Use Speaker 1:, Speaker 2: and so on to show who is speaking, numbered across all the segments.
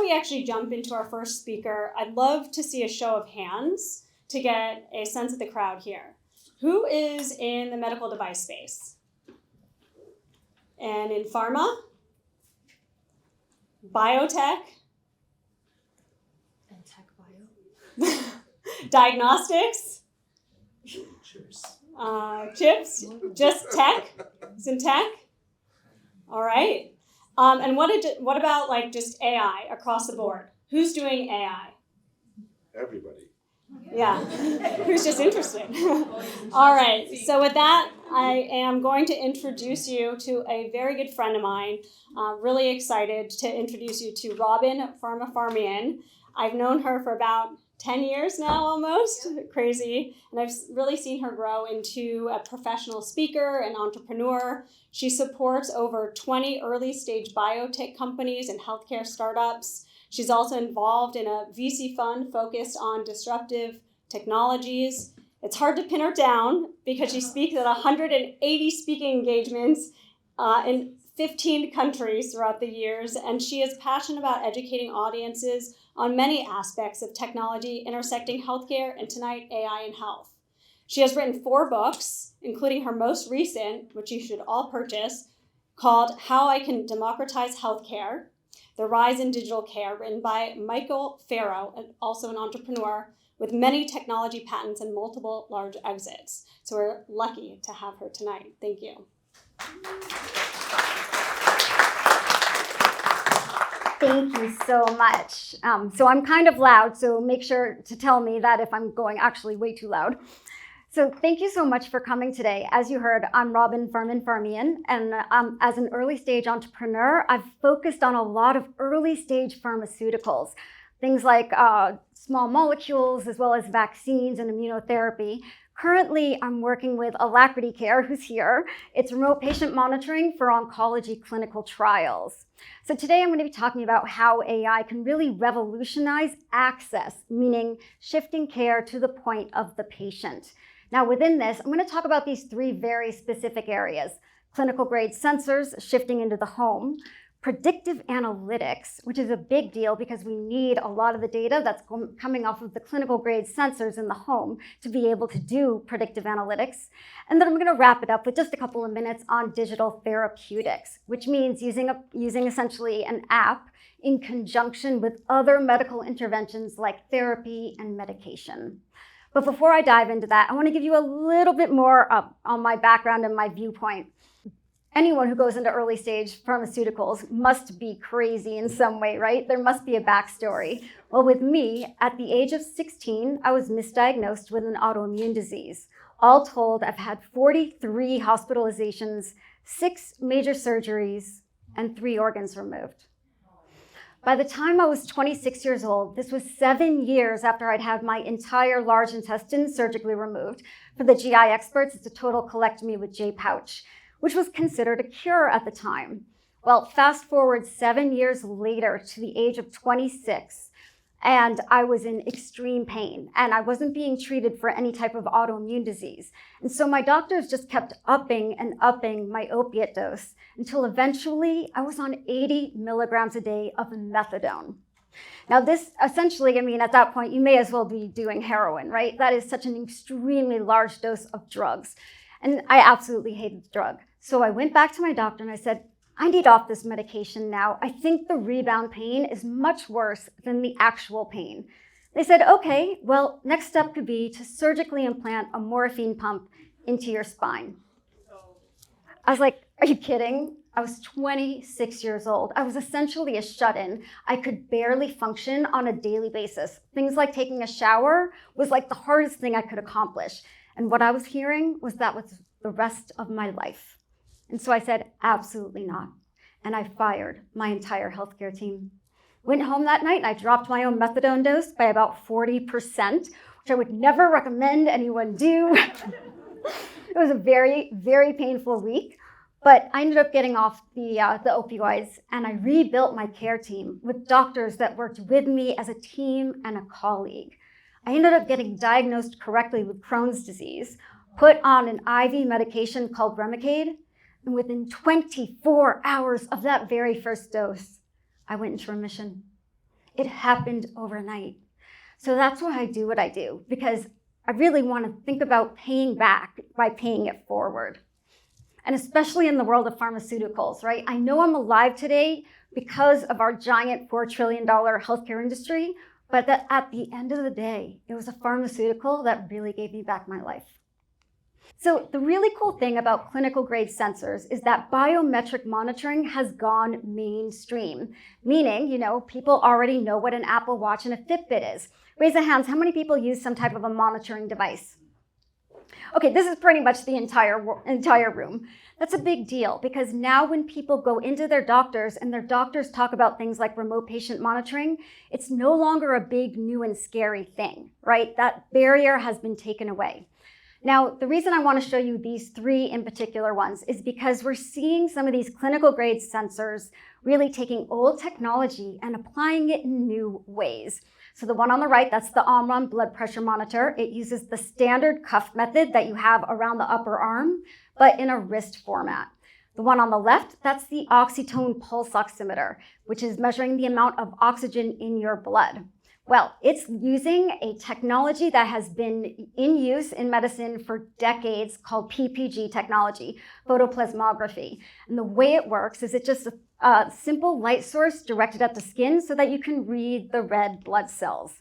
Speaker 1: we actually jump into our first speaker, I'd love to see a show of hands to get a sense of the crowd here. Who is in the medical device space? And in pharma? Biotech?
Speaker 2: And tech bio?
Speaker 1: Diagnostics?
Speaker 3: Chips.
Speaker 1: Chips? Just tech? It's in tech? All right. And what about like just AI across the board? Who's doing AI?
Speaker 3: Everybody.
Speaker 1: Yeah. Who's just interested? All right. So with that, I am going to introduce you to a very good friend of mine. Really excited to introduce you to Robin Farmanfarmaian. I've known her for about 10 years now almost, crazy. And I've really seen her grow into a professional speaker and entrepreneur. She supports over 20 early stage biotech companies and healthcare startups. She's also involved in a VC fund focused on disruptive technologies. It's hard to pin her down because she speaks at 180 speaking engagements in 15 countries throughout the years, and she is passionate about educating audiences on many aspects of technology intersecting healthcare and tonight AI and health. She has written 4 books, including her most recent, which you should all purchase, called How I Can Democratize Healthcare, The Rise in Digital Care, written by Michael Farrow, also an entrepreneur, with many technology patents and multiple large exits. So we're lucky to have her tonight. Thank you.
Speaker 4: Thank you so much. So I'm kind of loud, so make sure to tell me that if I'm going actually way too loud. So thank you so much for coming today. As you heard, I'm Robin Farmanfarmaian, and as an early stage entrepreneur, I've focused on a lot of early stage pharmaceuticals, things like small molecules, as well as vaccines and immunotherapy. Currently, I'm working with Alacrity Care, who's here. It's remote patient monitoring for oncology clinical trials. So today I'm going to be talking about how AI can really revolutionize access, meaning shifting care to the point of the patient. Now within this, I'm going to talk about these 3 very specific areas: clinical grade sensors shifting into the home, predictive analytics, which is a big deal because we need a lot of the data that's coming off of the clinical grade sensors in the home to be able to do predictive analytics. And then I'm going to wrap it up with just a couple of minutes on digital therapeutics, which means using essentially an app in conjunction with other medical interventions like therapy and medication. But before I dive into that, I want to give you a little bit more on my background and my viewpoint. Anyone who goes into early stage pharmaceuticals must be crazy in some way, right? There must be a backstory. Well, with me, at the age of 16, I was misdiagnosed with an autoimmune disease. All told, I've had 43 hospitalizations, 6 major surgeries, and 3 organs removed. By the time I was 26 years old, this was 7 years after I'd had my entire large intestine surgically removed. For the GI experts, it's a total colectomy with J-pouch, which was considered a cure at the time. Well, fast forward 7 years later to the age of 26, and I was in extreme pain, and I wasn't being treated for any type of autoimmune disease. And so my doctors just kept upping and upping my opiate dose until eventually I was on 80 milligrams a day of methadone. Now this essentially, at that point, you may as well be doing heroin, right? That is such an extremely large dose of drugs. And I absolutely hated the drug. So I went back to my doctor and I said, I need off this medication now. I think the rebound pain is much worse than the actual pain. They said, okay, well, next step could be to surgically implant a morphine pump into your spine. I was like, are you kidding? I was 26 years old. I was essentially a shut-in. I could barely function on a daily basis. Things like taking a shower was like the hardest thing I could accomplish. And what I was hearing was that was the rest of my life. And so I said, absolutely not. And I fired my entire healthcare team. Went home that night and I dropped my own methadone dose by about 40%, which I would never recommend anyone do. It was a very, very painful week, but I ended up getting off the opioids, and I rebuilt my care team with doctors that worked with me as a team and a colleague. I ended up getting diagnosed correctly with Crohn's disease, put on an IV medication called Remicade, and within 24 hours of that very first dose, I went into remission. It happened overnight. So that's why I do what I do, because I really want to think about paying back by paying it forward. And especially in the world of pharmaceuticals, right? I know I'm alive today because of our giant $4 trillion healthcare industry, but that at the end of the day, it was a pharmaceutical that really gave me back my life. So the really cool thing about clinical grade sensors is that biometric monitoring has gone mainstream, meaning, people already know what an Apple Watch and a Fitbit is. Raise of hands, how many people use some type of a monitoring device? Okay, this is pretty much the entire room. That's a big deal because now when people go into their doctors and their doctors talk about things like remote patient monitoring, it's no longer a big, new and scary thing, right? That barrier has been taken away. Now, the reason I want to show you these three in particular ones is because we're seeing some of these clinical grade sensors really taking old technology and applying it in new ways. So the one on the right, that's the Omron blood pressure monitor. It uses the standard cuff method that you have around the upper arm, but in a wrist format. The one on the left, that's the oxytone pulse oximeter, which is measuring the amount of oxygen in your blood. Well, it's using a technology that has been in use in medicine for decades called PPG technology, photoplasmography. And the way it works is it's just a simple light source directed at the skin so that you can read the red blood cells.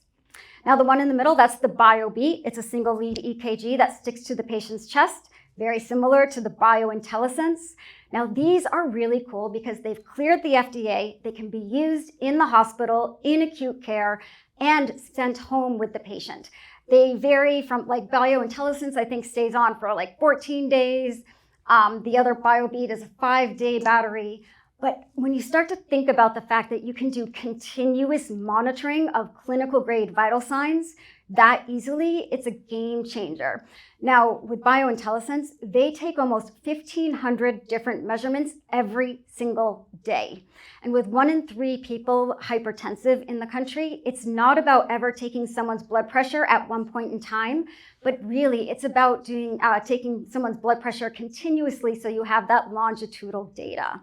Speaker 4: Now, the one in the middle, that's the BioBeat. It's a single lead EKG that sticks to the patient's chest, very similar to the BioIntelliSense. Now, these are really cool because they've cleared the FDA. They can be used in the hospital, in acute care, and sent home with the patient. They vary from, like, BioIntelliSense, I think, stays on for like 14 days. The other BioBeat is a 5-day battery. But when you start to think about the fact that you can do continuous monitoring of clinical grade vital signs that easily, it's a game changer. Now, with BioIntelliSense, they take almost 1,500 different measurements every single day. And with 1 in 3 people hypertensive in the country, it's not about ever taking someone's blood pressure at one point in time, but really it's about taking someone's blood pressure continuously so you have that longitudinal data.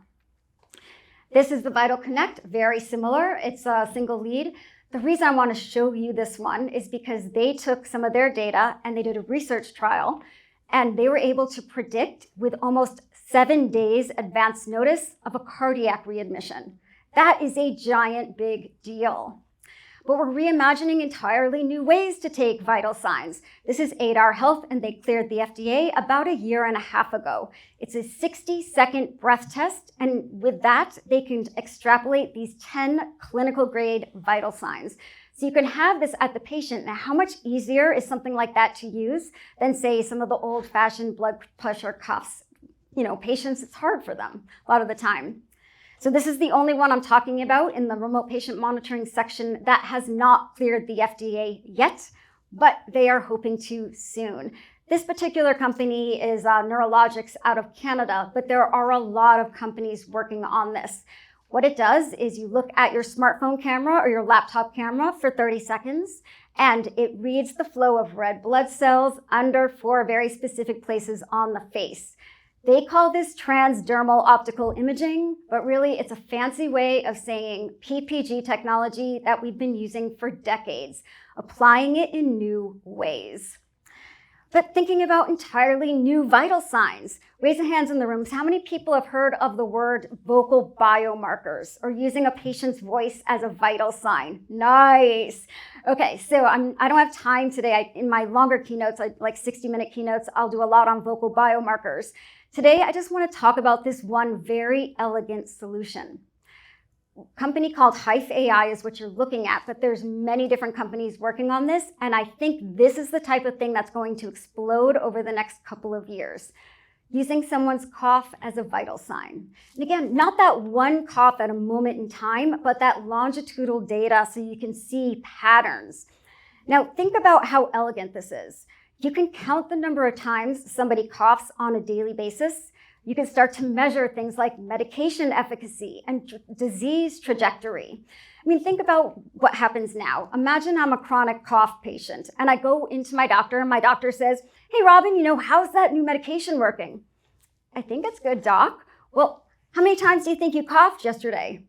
Speaker 4: This is the Vital Connect, very similar. It's a single lead. The reason I want to show you this one is because they took some of their data and they did a research trial, and they were able to predict with almost 7 days advance notice of a cardiac readmission. That is a giant big deal. But we're reimagining entirely new ways to take vital signs. This is 8R Health, and they cleared the FDA about 1.5 years ago. It's a 60-second breath test, and with that, they can extrapolate these 10 clinical grade vital signs. So you can have this at the patient. Now, how much easier is something like that to use than, say, some of the old-fashioned blood pressure cuffs? Patients, it's hard for them a lot of the time. So this is the only one I'm talking about in the remote patient monitoring section that has not cleared the FDA yet, but they are hoping to soon. This particular company is Neurologics out of Canada, but there are a lot of companies working on this. What it does is you look at your smartphone camera or your laptop camera for 30 seconds, and it reads the flow of red blood cells under 4 very specific places on the face. They call this transdermal optical imaging, but really it's a fancy way of saying PPG technology that we've been using for decades, applying it in new ways. But thinking about entirely new vital signs. Raise your hands in the rooms. How many people have heard of the word vocal biomarkers or using a patient's voice as a vital sign? Nice. Okay, so I don't have time today. In my longer keynotes, like 60-minute keynotes, I'll do a lot on vocal biomarkers. Today, I just want to talk about this one very elegant solution. A company called Hive AI is what you're looking at, but there's many different companies working on this, and I think this is the type of thing that's going to explode over the next couple of years. Using someone's cough as a vital sign. And again, not that one cough at a moment in time, but that longitudinal data so you can see patterns. Now, think about how elegant this is. You can count the number of times somebody coughs on a daily basis. You can start to measure things like medication efficacy and disease trajectory. I mean, think about what happens now. Imagine I'm a chronic cough patient and I go into my doctor and my doctor says, "Hey, Robin, how's that new medication working?" "I think it's good, doc." "Well, how many times do you think you coughed yesterday?"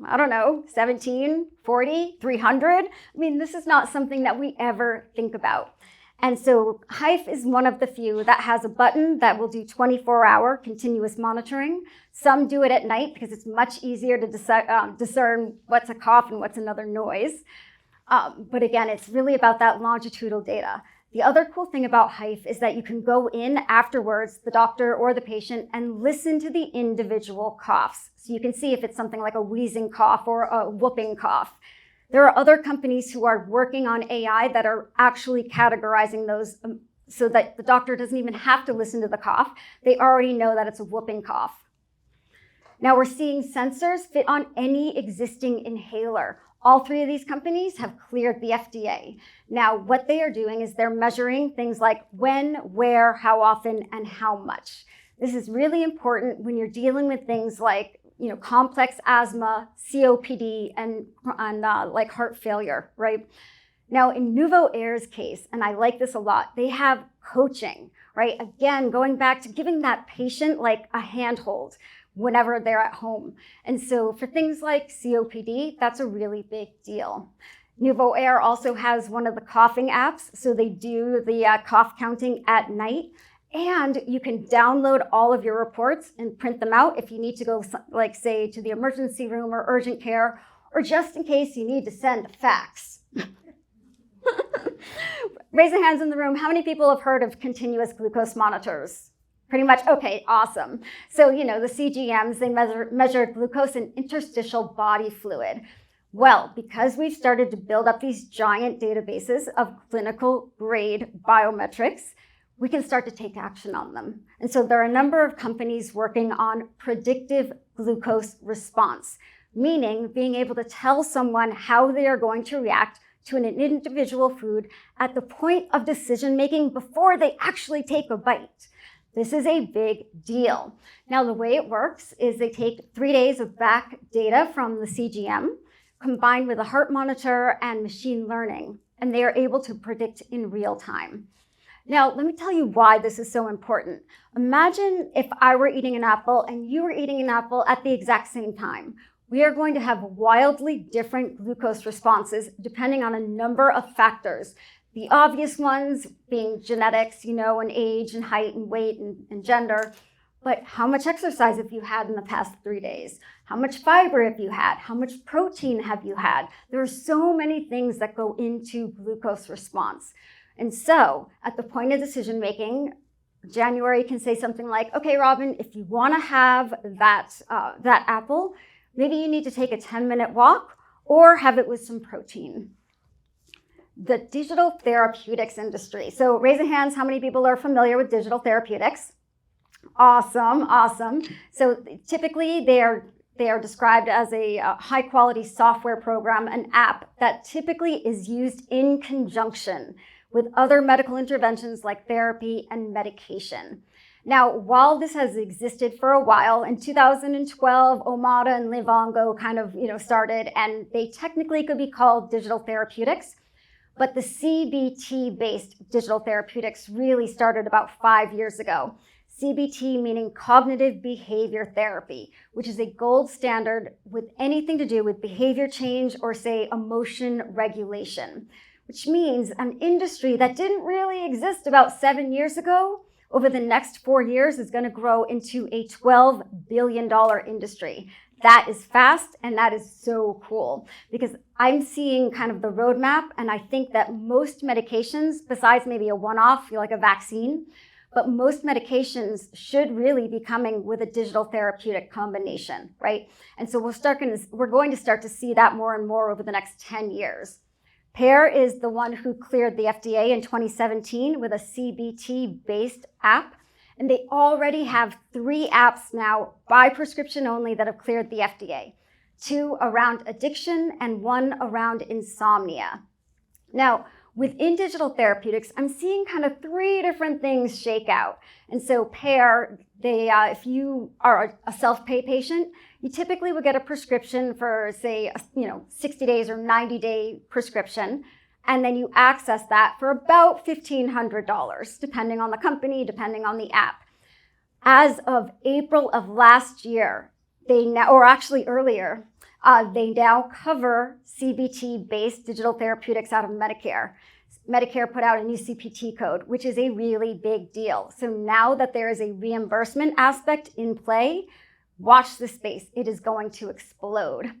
Speaker 4: I don't know, 17, 40, 300. I mean, this is not something that we ever think about. And so Hive is one of the few that has a button that will do 24-hour continuous monitoring. Some do it at night because it's much easier to discern what's a cough and what's another noise. But again, it's really about that longitudinal data. The other cool thing about Hive is that you can go in afterwards, the doctor or the patient, and listen to the individual coughs. So you can see if it's something like a wheezing cough or a whooping cough. There are other companies who are working on AI that are actually categorizing those so that the doctor doesn't even have to listen to the cough. They already know that it's a whooping cough. Now we're seeing sensors fit on any existing inhaler. All three of these companies have cleared the FDA. Now, what they are doing is they're measuring things like when, where, how often, and how much. This is really important when you're dealing with things like complex asthma, COPD, and like heart failure, right? Now, in NuvoAir's case, and I like this a lot, they have coaching, right? Again, going back to giving that patient like a handhold whenever they're at home. And so for things like COPD, that's a really big deal. NuvoAir also has one of the coughing apps, so they do the cough counting at night. And you can download all of your reports and print them out if you need to go, like, say, to the emergency room or urgent care, or just in case you need to send a fax. Raise your hands in the room. How many people have heard of continuous glucose monitors? Pretty much, okay, awesome. So, the CGMs, they measure glucose and interstitial body fluid. Well, because we've started to build up these giant databases of clinical grade biometrics, we can start to take action on them. And so there are a number of companies working on predictive glucose response, meaning being able to tell someone how they are going to react to an individual food at the point of decision making before they actually take a bite. This is a big deal. Now, the way it works is they take 3 days of back data from the CGM, combined with a heart monitor and machine learning, and they are able to predict in real time. Now, let me tell you why this is so important. Imagine if I were eating an apple and you were eating an apple at the exact same time. We are going to have wildly different glucose responses depending on a number of factors. The obvious ones being genetics, and age and height and weight and gender. But how much exercise have you had in the past 3 days? How much fiber have you had? How much protein have you had? There are so many things that go into glucose response. And so at the point of decision making, January can say something like, okay, Robin, if you want to have that apple, maybe you need to take a 10-minute walk or have it with some protein. The digital therapeutics industry. So raise your hands, how many people are familiar with digital therapeutics? Awesome. So typically they are described as a high quality software program, an app that typically is used in conjunction with other medical interventions like therapy and medication. Now, while this has existed for a while, in 2012, Omada and Livongo kind of started, and they technically could be called digital therapeutics, but the CBT-based digital therapeutics really started about 5 years ago. CBT meaning cognitive behavior therapy, which is a gold standard with anything to do with behavior change or, say, emotion regulation, which means an industry that didn't really exist about 7 years ago, over the next 4 years is going to grow into a $12 billion industry. That is fast, and that is so cool because I'm seeing kind of the roadmap, and I think that most medications, besides maybe a one-off, like a vaccine, but most medications should really be coming with a digital therapeutic combination, right? And so we're going to start to see that more and more over the next 10 years. Pear is the one who cleared the FDA in 2017 with a CBT-based app, and they already have 3 apps now by prescription only that have cleared the FDA, 2 around addiction and 1 around insomnia. Now, within digital therapeutics, I'm seeing kind of 3 different things shake out. And so Pear, if you are a self-pay patient, you typically would get a prescription for, say, 60 days or 90-day prescription, and then you access that for about $1,500, depending on the company, depending on the app. As of April of last year, or actually earlier, They now cover CBT-based digital therapeutics out of Medicare. Medicare put out a new CPT code, which is a really big deal. So now that there is a reimbursement aspect in play, watch this space. It is going to explode.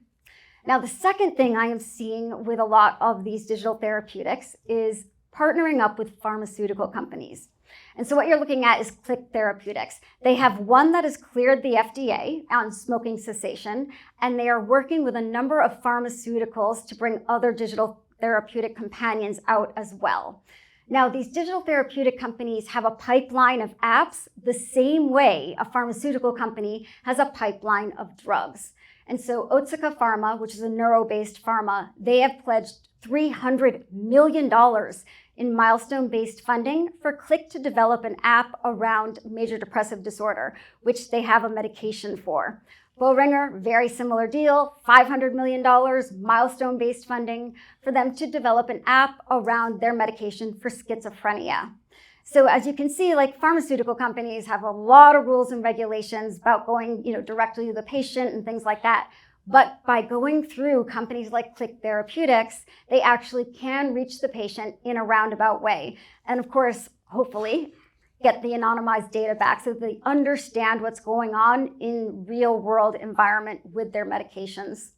Speaker 4: Now, the second thing I am seeing with a lot of these digital therapeutics is partnering up with pharmaceutical companies. And so what you're looking at is Click Therapeutics. They have one that has cleared the FDA on smoking cessation, and they are working with a number of pharmaceuticals to bring other digital therapeutic companions out as well. Now, these digital therapeutic companies have a pipeline of apps the same way a pharmaceutical company has a pipeline of drugs. And so Otsuka Pharma, which is a neuro-based pharma, they have pledged $300 million in milestone-based funding for Click to develop an app around major depressive disorder, which they have a medication for. Boehringer, very similar deal, $500 million, milestone-based funding for them to develop an app around their medication for schizophrenia. So as you can see, like pharmaceutical companies have a lot of rules and regulations about going, directly to the patient and things like that. But by going through companies like Click Therapeutics, they actually can reach the patient in a roundabout way. And of course, hopefully, get the anonymized data back so that they understand what's going on in real world environment with their medications.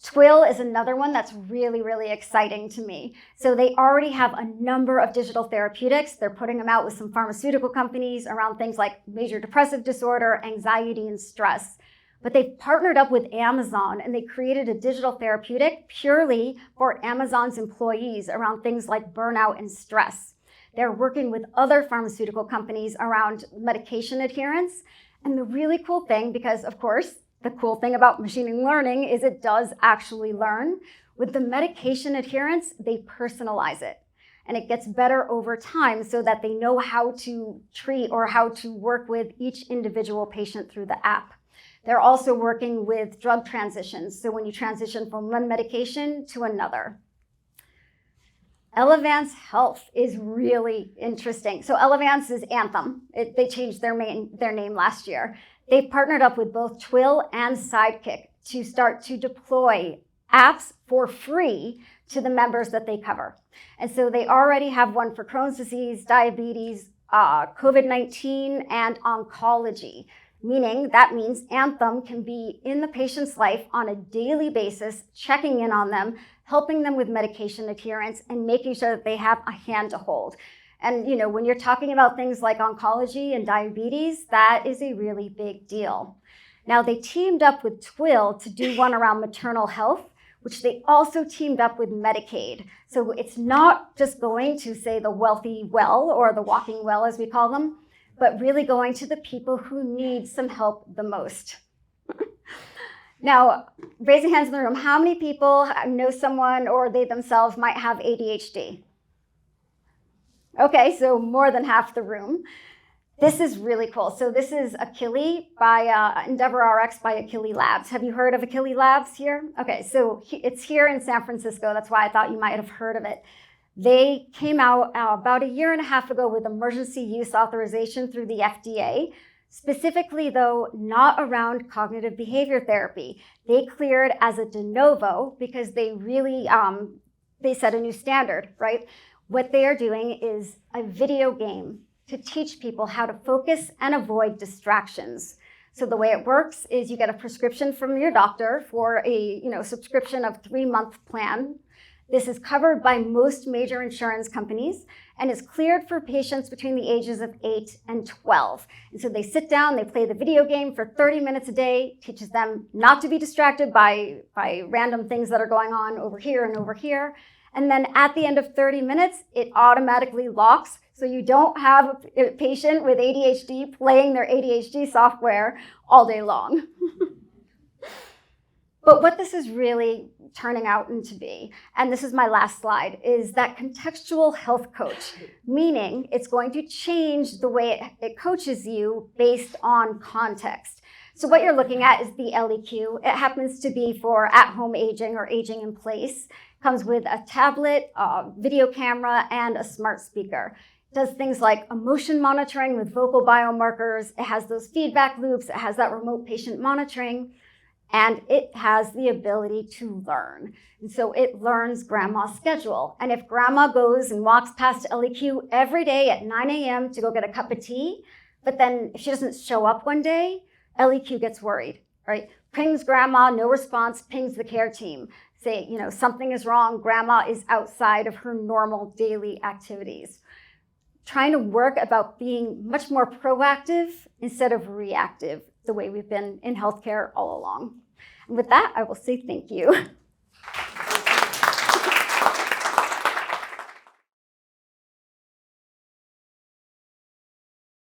Speaker 4: Twill is another one that's really, really exciting to me. So they already have a number of digital therapeutics. They're putting them out with some pharmaceutical companies around things like major depressive disorder, anxiety, and stress. But they've partnered up with Amazon and they created a digital therapeutic purely for Amazon's employees around things like burnout and stress. They're working with other pharmaceutical companies around medication adherence. And the really cool thing, because of course, the cool thing about machine learning is it does actually learn. With the medication adherence, they personalize it. And it gets better over time so that they know how to treat or how to work with each individual patient through the app. They're also working with drug transitions. So when you transition from one medication to another. Elevance Health is really interesting. So Elevance is Anthem. They changed their name last year. They've partnered up with both Twill and Sidekick to start to deploy apps for free to the members that they cover. And so they already have one for Crohn's disease, diabetes, COVID-19, and oncology. That means Anthem can be in the patient's life on a daily basis, checking in on them, helping them with medication adherence, and making sure that they have a hand to hold. And when you're talking about things like oncology and diabetes, that is a really big deal. Now, they teamed up with Twill to do one around maternal health, which they also teamed up with Medicaid. So it's not just going to, say, the wealthy well, or the walking well, as we call them, but really going to the people who need some help the most. Now, raise your hands in the room. How many people know someone or they themselves might have ADHD? Okay, so more than half the room. This is really cool. So this is Achille by EndeavorRx by Achille Labs. Have you heard of Achille Labs here? Okay, so it's here in San Francisco. That's why I thought you might have heard of it. They came out about a year and a half ago with emergency use authorization through the FDA. Specifically, though, not around cognitive behavior therapy. They cleared as a de novo because they really, they set a new standard, right? What they are doing is a video game to teach people how to focus and avoid distractions. So the way it works is you get a prescription from your doctor for a subscription of 3-month plan. This is covered by most major insurance companies and is cleared for patients between the ages of 8 and 12. And so they sit down, they play the video game for 30 minutes a day, teaches them not to be distracted by random things that are going on over here and over here. And then at the end of 30 minutes, it automatically locks. So you don't have a patient with ADHD playing their ADHD software all day long. But what this is really turning out into be, and this is my last slide, is that contextual health coach, meaning it's going to change the way it coaches you based on context. So what you're looking at is the LEQ. It happens to be for at-home aging or aging in place. Comes with a tablet, a video camera, and a smart speaker. It does things like emotion monitoring with vocal biomarkers. It has those feedback loops. It has that remote patient monitoring. and it has the ability to learn. And so it learns grandma's schedule. And if grandma goes and walks past LEQ every day at 9 a.m. to go get a cup of tea, but then if she doesn't show up one day, LEQ gets worried, right? Pings grandma, no response, pings the care team. Say, something is wrong. Grandma is outside of her normal daily activities. Trying to work about being much more proactive instead of reactive, the way we've been in healthcare all along. And with that, I will say thank you.